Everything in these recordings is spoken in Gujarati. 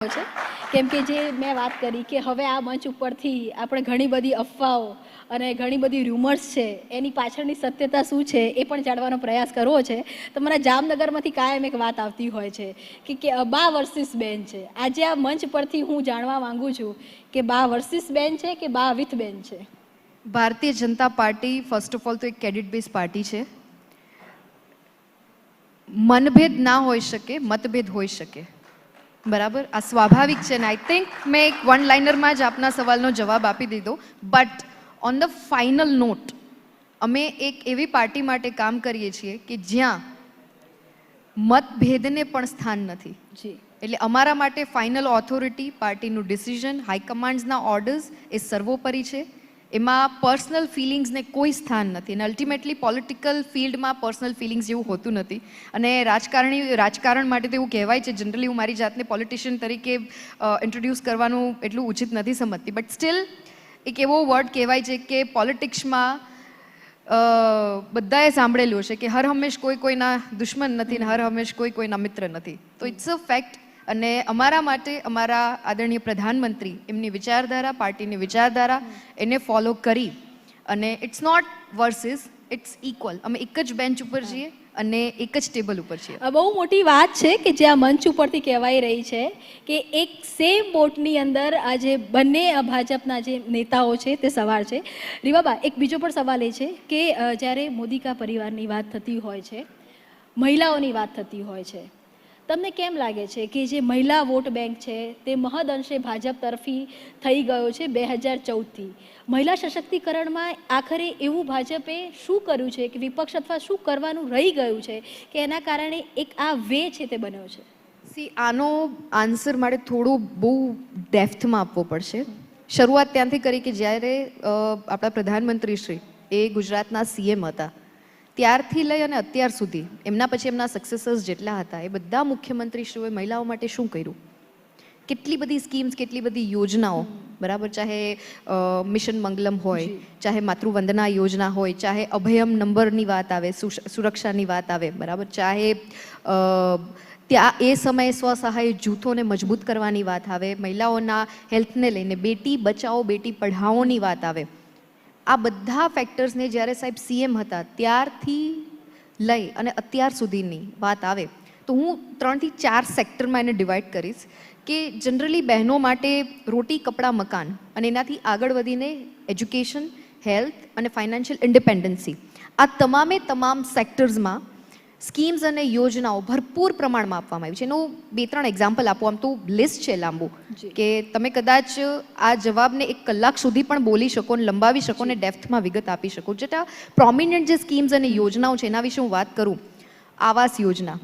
છે કેમ કે જે મેં વાત કરી કે હવે આ મંચ ઉપરથી આપણે ઘણી બધી અફવાઓ અને ઘણી બધી રૂમર્સ છે એની પાછળની સત્યતા શું છે એ પણ જાણવાનો પ્રયાસ કરવો છે. તમારા જામનગરમાંથી કાયમ એક વાત આવતી હોય છે કે બા વર્સિસ બેન છે. આજે આ મંચ પરથી હું જાણવા માંગુ છું કે બા વર્સિસ બેન છે કે બા વિથ બેન છે. Bharatiya Janata party first of all તો એક કેડેટ બેઝ પાર્ટી છે. મનભેદ ના હોઈ શકે, મતભેદ હોઈ શકે, બરાબર, આ સ્વાભાવિક છે. ને આઈ થિંક મેં એક વન લાઇનરમાં જ આપના સવાલનો જવાબ આપી દીધો. But on the final note અમે એક એવી પાર્ટી માટે કામ કરીએ છીએ કે જ્યાં મતભેદને પણ સ્થાન નથી. એટલે અમારા માટે ફાઇનલ ઓથોરિટી, પાર્ટીનું ડિસિઝન, હાઈકમાન્ડ્સના ઓર્ડર્સ એ સર્વોપરી છે. એમાં પર્સનલ ફિલિંગ્સને કોઈ સ્થાન નથી. અને અલ્ટિમેટલી પોલિટિકલ ફિલ્ડમાં પર્સનલ ફિલિંગ્સ જેવું હોતું નથી. અને રાજકારણ માટે તો એવું કહેવાય છે, જનરલી હું મારી જાતને પોલિટિશિયન તરીકે ઇન્ટ્રોડ્યુસ કરવાનું એટલું ઉચિત નથી સમજતી. બટ સ્ટીલ એક એવો વર્ડ કહેવાય છે કે પોલિટિક્સમાં બધાએ સાંભળેલું હશે કે હર હંમેશ કોઈ કોઈના દુશ્મન નથી ને હર હંમેશ કોઈ કોઈના મિત્ર નથી. તો ઇટ્સ અ ફેક્ટ. અને અમારા માટે અમારા આદરણીય પ્રધાનમંત્રી એમની વિચારધારા, પાર્ટીની વિચારધારા એને ફોલો કરી અને it's not versus, it's equal. અમે એક જ બેન્ચ ઉપર છીએ અને એક જ ટેબલ ઉપર છીએ. બહુ મોટી વાત છે કે જે આ મંચ ઉપરથી કહેવાઈ રહી છે કે એક સેમ બોટની અંદર આજે બંને ભાજપના જે નેતાઓ છે તે સવાર છે. રીવાબા, એક બીજો પણ સવાલ એ છે કે જ્યારે મોદી કા પરિવારની વાત થતી હોય છે, મહિલાઓની વાત થતી હોય છે, તમને કેમ લાગે છે કે જે મહિલા વોટ બેંક છે તે મહદઅંશે ભાજપ તરફી થઈ ગયો છે 2014થી? મહિલા સશક્તિકરણમાં આખરે એવું ભાજપે શું કર્યું છે કે વિપક્ષ અથવા શું કરવાનું રહી ગયું છે કે એના કારણે એક આ વે છે તે બન્યો છે? આનો આન્સર મારે થોડો બહુ ડેપ્થમાં આપવો પડશે. શરૂઆત ત્યાંથી કરી કે જ્યારે આપણા પ્રધાનમંત્રી શ્રી એ ગુજરાતના સીએમ હતા ત્યારથી લઈ અને અત્યાર સુધી એમના પછી એમના સક્સેસર્સ જેટલા હતા એ બધા મુખ્યમંત્રીશ્રીઓએ મહિલાઓ માટે શું કર્યું, કેટલી બધી સ્કીમ્સ, કેટલી બધી યોજનાઓ, બરાબર, ચાહે મિશન મંગલમ હોય, ચાહે માતૃવંદના યોજના હોય, ચાહે અભયમ નંબરની વાત આવે, સુરક્ષાની વાત આવે, બરાબર, ચાહે ત્યાં એ સમયે સ્વસહાય જૂથોને મજબૂત કરવાની વાત આવે, મહિલાઓના હેલ્થને લઈને બેટી બચાવો બેટી પઢાઓની વાત આવે. આ બધા ફેક્ટર્સને જ્યારે સાહેબ સીએમ હતા ત્યારથી લઈ અને અત્યાર સુધીની વાત આવે તો હું 3 થી 4 સેક્ટરમાં એને ડિવાઈડ કરીશ કે જનરલી બહેનો માટે રોટી, કપડાં, મકાન અને એનાથી આગળ વધીને એજ્યુકેશન, હેલ્થ અને ફાઇનાન્શિયલ ઇન્ડિપેન્ડન્સી, આ તમામ સેક્ટર્સમાં સ્કીમ્સ અને યોજનાઓ ભરપૂર પ્રમાણમાં આપવામાં આવી છે. એનું 2-3 એક્ઝામ્પલ આપો. આમ તો લિસ્ટ છે લાંબુ કે તમે કદાચ આ જવાબને 1 કલાક સુધી પણ બોલી શકો ને લંબાવી શકો ને ડેપ્થમાં વિગત આપી શકો. જેટલા પ્રોમિનન્ટ જે સ્કીમ્સ અને યોજનાઓ છે એના વિશે હું વાત કરું. આવાસ યોજના,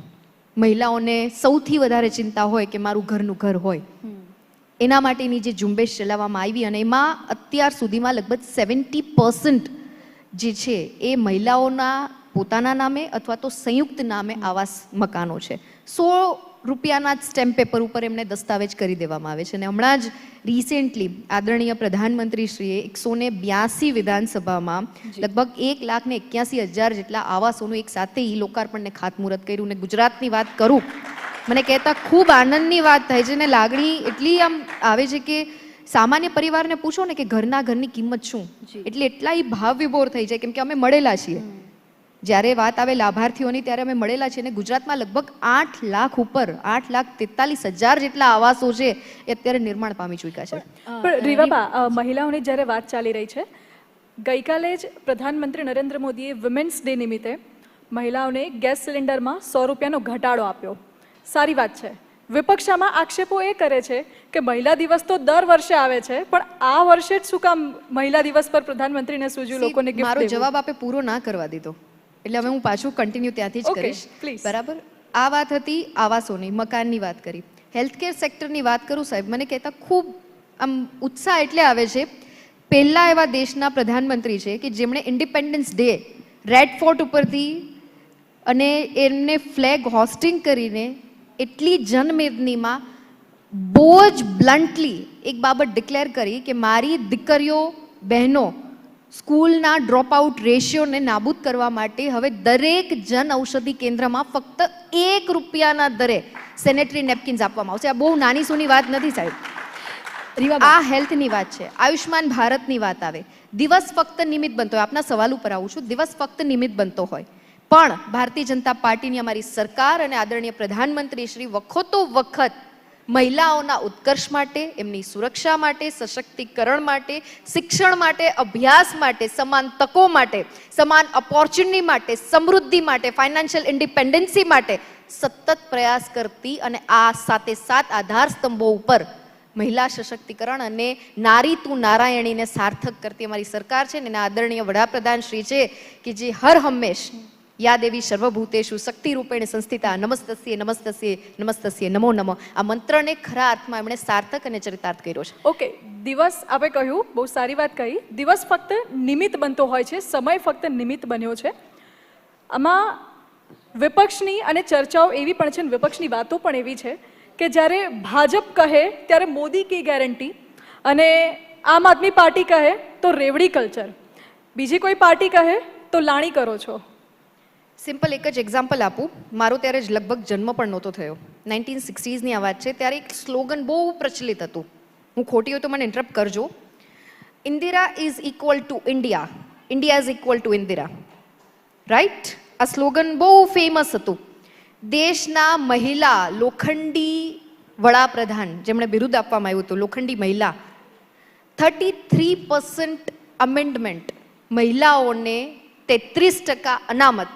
મહિલાઓને સૌથી વધારે ચિંતા હોય કે મારું ઘરનું ઘર હોય, એના માટેની જે ઝુંબેશ ચલાવવામાં આવી અને એમાં અત્યાર સુધીમાં લગભગ 70% જે છે એ મહિલાઓના પોતાના નામે અથવા તો સંયુક્ત નામે આવાસ મકાનો છે. 100 રૂપિયાના જ સ્ટેમ્પ પેપર ઉપર એમને દસ્તાવેજ કરી દેવામાં આવે છે. અને હમણાં જ રિસેન્ટલી આદરણીય પ્રધાનમંત્રીશ્રીએ 182 વિધાનસભામાં લગભગ 1,81,000 જેટલા આવાસોનું એક સાથે લોકાર્પણને ખાતમુહૂર્ત કર્યું. અને ગુજરાતની વાત કરું, મને કહેતા ખૂબ આનંદની વાત થાય છે ને લાગણી એટલી આમ આવે છે કે સામાન્ય પરિવારને પૂછો ને કે ઘરની કિંમત શું, એટલે એટલા ભાવ વિભોર થઈ જાય. કેમ કે અમે મળેલા છીએ, જ્યારે વાત આવે લાભાર્થીઓની ત્યારે અમે મળેલા છીએ. અને ગુજરાતમાં લગભગ 8 લાખ ઉપર 8,43,000 જેટલા આવાસો છે એ અત્યારે નિર્માણ પામી ચૂક્યા છે. પણ રીવાબા, મહિલાઓની જ્યારે વાત ચાલી રહી છે, ગઈકાલે જ પ્રધાનમંત્રી નરેન્દ્ર મોદીએ વિમેન્સ ડે નિમિત્તે મહિલાઓને ગેસ સિલિન્ડરમાં 100 રૂપિયાનો ઘટાડો આપ્યો. સારી વાત છે. વિપક્ષામાં આક્ષેપો એ કરે છે કે મહિલા દિવસ તો દર વર્ષે આવે છે પણ આ વર્ષે જ શું કામ મહિલા દિવસ પર પ્રધાનમંત્રીને સૂઝ્યું લોકોને ગિફ્ટ? મારો જવાબ આપે પૂરો ના કરવા દીધો એટલે હવે હું પાછું કન્ટિન્યુ ત્યાંથી જ કરીશ. બરાબર, આ વાત હતી આવાસોની, મકાનની વાત કરી. હેલ્થકેર સેક્ટરની વાત કરું સાહેબ, મને કહેતા ખૂબ આમ ઉત્સાહ એટલે આવે છે. પહેલા એવા દેશના પ્રધાનમંત્રી છે કે જેમણે ઇન્ડિપેન્ડન્સ ડે રેડ ફોર્ટ ઉપરથી અને એમને ફ્લેગ હોસ્ટિંગ કરીને એટલી જનમેદનીમાં બહુ જ બ્લન્ટલી એક બાબત ડિક્લેર કરી કે મારી દીકરીઓ, બહેનો સ્કૂલના ડ્રોપ આઉટ રેશિયોને નાબૂદ કરવા માટે હવે દરેક જન ઔષધિ કેન્દ્રમાં ફક્ત ₹1 દરે સેનેટરી નેપકિન્સ આપવામાં આવશે. આ બહુ નાની સૂની વાત નથી સાહેબ. રીવાબા આ હેલ્થની વાત છે. આયુષ્માન ભારતની વાત આવે, દિવસ ફક્ત નિમિત્ત બનતો હોય. આપના સવાલ ઉપર આવું છું. દિવસ ફક્ત નિમિત્ત બનતો હોય, પણ ભારતીય જનતા પાર્ટીની અમારી સરકાર અને આદરણીય પ્રધાનમંત્રી શ્રી વખતો વખત મહિલાઓના ઉત્કર્ષ માટે, એમની સુરક્ષા માટે, સશક્તિકરણ માટે, શિક્ષણ માટે, અભ્યાસ માટે, સમાન તકો માટે, સમાન ઓપોર્ચ્યુનિટી માટે, સમૃદ્ધિ માટે, ફાઇનાન્શિયલ ઇન્ડિપેન્ડન્સી માટે સતત પ્રયાસ કરતી અને આ સાથે સાત આધાર સ્તંભો ઉપર મહિલા સશક્તિકરણ અને નારી તું નારાયણીને સાર્થક કરતી અમારી સરકાર છે ને એના આદરણીય વડાપ્રધાન શ્રી છે કે જે હર હંમેશ યા દેવી સર્વભૂતેષુ શક્તિ રૂપેણ સંસ્થિતા નમસ્તસ્યે નમસ્તસ્યે નમસ્તસ્યે નમો નમઃ આ મંત્રને ખરા અર્થમાં એમણે સાર્થક અને ચરિતાર્થ કર્યો છે. ઓકે, દિવસ આપણે કહ્યું, બહુ સારી વાત કહી. દિવસ ફક્ત નિમિત્ત બનતો હોય છે, સમય ફક્ત નિમિત્ત બન્યો છે. આમાં વિપક્ષની અને ચર્ચાઓ એવી પણ છે ને વિપક્ષની વાતો પણ એવી છે કે જ્યારે ભાજપ કહે ત્યારે મોદી કી ગેરંટી અને આમ આદમી પાર્ટી કહે તો રેવડી કલ્ચર, બીજી કોઈ પાર્ટી કહે તો લાણી કરો છો. સિમ્પલ એક જ એક્ઝામ્પલ આપું. મારો ત્યારે જ લગભગ જન્મ પણ નહોતો થયો. 1960ની આ વાત છે. ત્યારે એક સ્લોગન બહુ પ્રચલિત હતું. હું ખોટી હોય તો મને ઇન્ટરપ્ટ કરજો. Indira is equal to India, India is equal to Indira. Right? આ સ્લોગન બહુ ફેમસ હતું. દેશના મહિલા લોખંડી વડાપ્રધાન, જેમણે બિરુદ આપવામાં આવ્યું હતું લોખંડી મહિલા, 33% અમેન્ડમેન્ટ, મહિલાઓને 33% અનામત,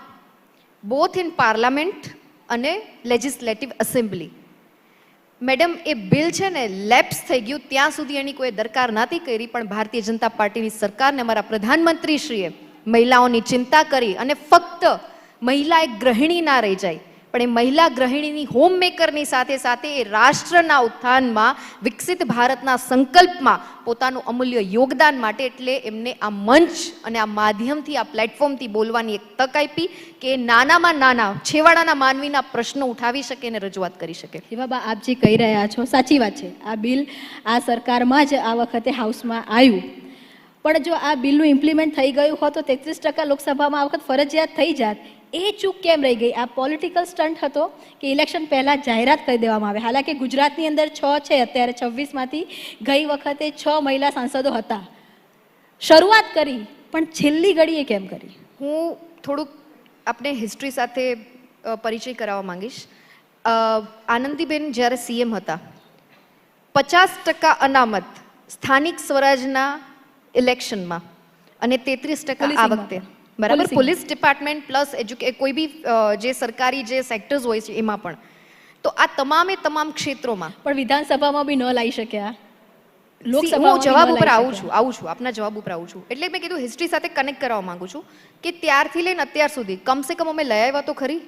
બોથ ઇન પાર્લામેન્ટ અને લેજિસ્લેટિવ એસેમ્બલી. મેડમ એ બિલ છે ને લેપ્સ થઈ ગયું ત્યાં સુધી એની કોઈ દરકાર નથી કરી, પણ ભારતીય જનતા પાર્ટીની સરકારને અમારા પ્રધાનમંત્રીશ્રીએ મહિલાઓની ચિંતા કરી અને ફક્ત મહિલા એક ગૃહિણી ના રહી જાય, પણ એ મહિલા ગૃહિણીની હોમ મેકરની સાથે સાથે એ રાષ્ટ્રના ઉત્થાનમાં, વિકસિત ભારતના સંકલ્પમાં પોતાનું અમૂલ્ય યોગદાન માટે એટલે એમને આ મંચ અને આ માધ્યમથી, આ પ્લેટફોર્મથી બોલવાની એક તક આપી કે નાનામાં નાના છેવાડાના માનવીના પ્રશ્નો ઉઠાવી શકે અને રજૂઆત કરી શકે. રીવાબા, આપ જે કહી રહ્યા છો સાચી વાત છે. આ બિલ આ સરકારમાં જ આ વખતે હાઉસમાં આવ્યું, પણ જો આ બિલનું ઇમ્પ્લિમેન્ટ થઈ ગયું હોત તો 33% લોકસભામાં આ વખત ફરજિયાત થઈ જાત. એ ચૂક કેમ રહી ગઈ? આ પોલિટિકલ સ્ટન્ટ હતો કે ઇલેક્શન પહેલાં જાહેરાત કરી દેવામાં આવે? હાલાકી ગુજરાતની અંદર 6 છે અત્યારે, 26માંથી ગઈ વખતે 6 મહિલા સાંસદો હતા. શરૂઆત કરી પણ છેલ્લી ઘડીએ કેમ કરી? હું થોડુંક આપણે હિસ્ટ્રી સાથે પરિચય કરાવવા માંગીશ. આનંદીબેન જ્યારે સીએમ હતા, 50% અનામત સ્થાનિક સ્વરાજના ઇલેક્શનમાં અને 33% આ વખતે. બરાબર? પોલીસ ડિપાર્ટમેન્ટ પ્લસ કોઈ બી જે સરકારી જે સેક્ટર્સ હોય છે એમાં પણ. તો આ તમામે તમામ ક્ષેત્રોમાં પણ વિધાનસભામાં બી ન લાવી શક્યા, હું જવાબ ઉપર આવું છું આપના જવાબ ઉપર આવું છું. એટલે મેં કીધું હિસ્ટ્રી સાથે કનેક્ટ કરવા માંગુ છું કે ત્યારથી લઈને અત્યાર સુધી કમસે કમ અમે લઈ આવ્યા તો ખરી.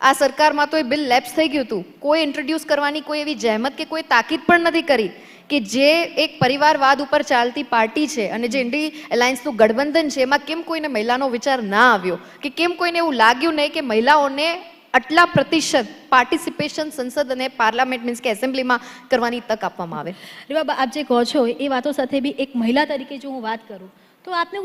આ સરકારમાં તો એ બિલ લેપ્સ થઈ ગયું હતું. કોઈ ઇન્ટ્રોડ્યુસ કરવાની કોઈ એવી જહેમત કે કોઈ તાકીદ પણ નથી કરી કે જે એક પરિવારવાદ ઉપર ચાલતી પાર્ટી છે અને જે ઇન્ડી એલાયન્સનું ગઠબંધન છે એમાં કેમ કોઈને મહિલાનો વિચાર ના આવ્યો, કે કેમ કોઈને એવું લાગ્યું નહીં કે મહિલાઓને આટલા પ્રતિશત પાર્ટિસિપેશન સંસદ અને પાર્લામેન્ટ મીન્સ કે એસેમ્બલીમાં કરવાની તક આપવામાં આવે. રીવાબા, આપ જે કહો છો એ વાતો સાથે બી એક મહિલા તરીકે જો હું વાત કરું તો આપને